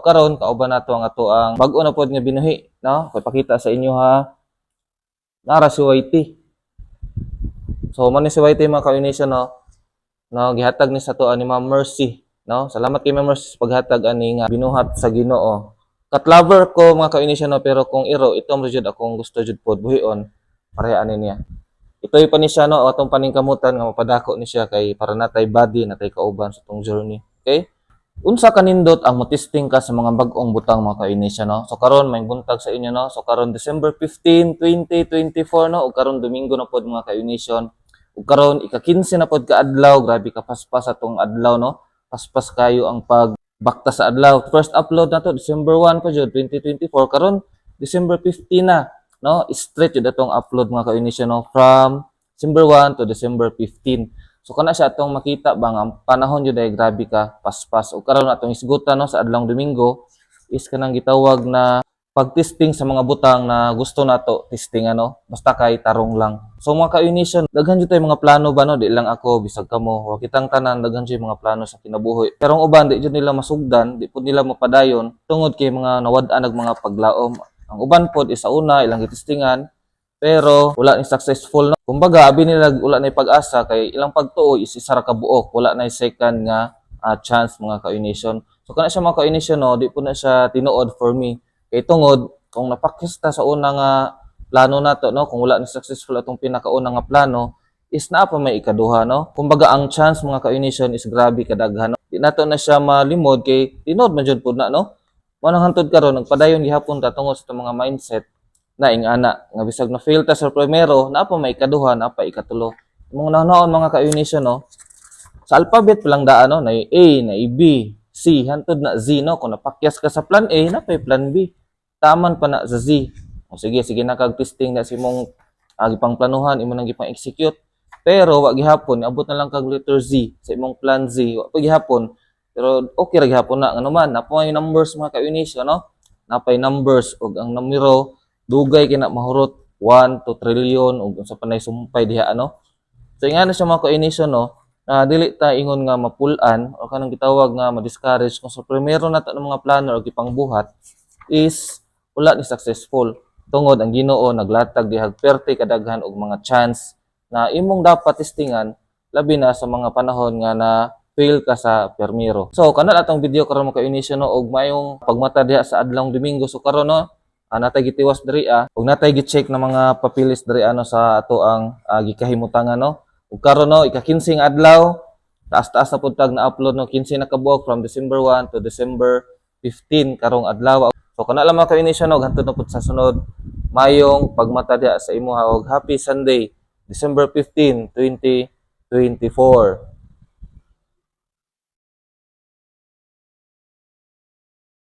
karon kauban nato ang ato ang bag-o na pod nga binuhi, no? Kay pakita sa inyo ha. Nara si YT. So man ni si YT mga ka-Unation, no? No, gihatag ni sa to ani Ma'am Mercy, no? Salamat kay Ma'am Mercy sa paghatag ani nga binuhat sa Ginoo. Kat-lover ko mga ka-Unation, no? Pero kung iro itom ra jud akong gusto jud pod buhion, pareha ani niya. Ito'y pa ni siya, no? O atong paningkamutan nga mapadako ni siya kay para natay body, natay kauban sa tong journey. Okay? Unsa kanindot ang matesting ka sa mga bag-ong butang mga ka-Unation, no? So karon may buntag sa inyo, no? So karon December 15, 2024, no? O karon Domingo na pod mga ka-Unation. O karon ika-15 na pod ka adlaw, grabe ka paspas atong adlaw, no? Paspas kayo ang pagbakta sa adlaw. First upload na to December 1 pa jud 2024, karon December 15 na, no? Straight jud atong upload mga ka-Unation, no? From December 1 to December 15. So kana siya atong makita ba nga panahon jud ay grabe ka paspas. O karon atong isgutan, no, sa adlawng Domingo is kanang gitawag na pag-testing sa mga butang na gusto nato testing, ano, basta kay tarong lang. So mga ka-Unation, daghan jud tay mga plano ba, no? Di lang ako bisag kamo, wa kitang tanan daghan jud mga plano sa kinabuhi. Pero ang uban di jud nila masugdan, di pud nila mapadayon tungod kay mga nawad-an mga paglaom. Ang uban pod is sa una ilang gitestingan pero wala ni successful, no? Kumbaga abi nila wala na pag-asa kay ilang pagtuo is isa ra ka buok, wala na second nga chance mga ka-Unation. So kana siya mga ka-Unation, no, di po na siya tinuod for me. Kay tungod kung napakista sa una nga plano nato, no, kung wala ni successful atong pinakauna nga plano is naa pa may ikaduha, no. Kumbaga ang chance mga ka-Unation is grabe kadaghan, no? Di nato na siya malimod kay tinuod man jud pud na, no. Manang hantod karon nagpadayon gihapon ta tungod sa mga mindset na ingana nga bisag na fail ta sa primero na pa may ikaduha na pa ikatulo. Mga nahon mga ka-Unation, no, sa alphabet pa lang daan, no, na A, na B, C, hantod na Z, no. Kung napakyas ka sa plan A, na pa plan B, taman pa na sa Z. O sige na kag-testing na si mong gipangplanuhan, imo nang gipang-execute, pero wa gihapon abot na lang kag letter Z sa imong plan Z, wa pa gihapon. Pero okay ra gihapon na ngano man napay numbers mga ka-Unation, no, napay numbers ug ang numero dugay kina mahurot 1 to trillion ug unsa pa nay sumpay diha, ano. So ingana siya mga ka-Unation, no, na dili ta ingon nga mapulan o kanang gitawag nga ma-discourage kung sa primero nato ng mga plano o gipangbuhat is wala ni successful tungod ang Ginoo naglatag dihag perte kadaghan og mga chance na imong dapat testingan labi na sa mga panahon nga na fail ka sa primero. So kana atong video karon mga ka-Unation, no, og mayong pagmata diha sa adlawng Domingo. So karon, no, natay gitiwas diri ug natay gi-check na mga papilis diri ano sa ato ang gikahimutangan, no. Ug karon, no, ika-15 adlaw, taas-taas na pud tag na upload, no, 15 na kabuok from December 1 to December 15 karong adlaw. So kana lang mga ka-Unation, no, hantod na pud sa sunod mayong pagmata diha sa imo, og happy Sunday December 15, 2024.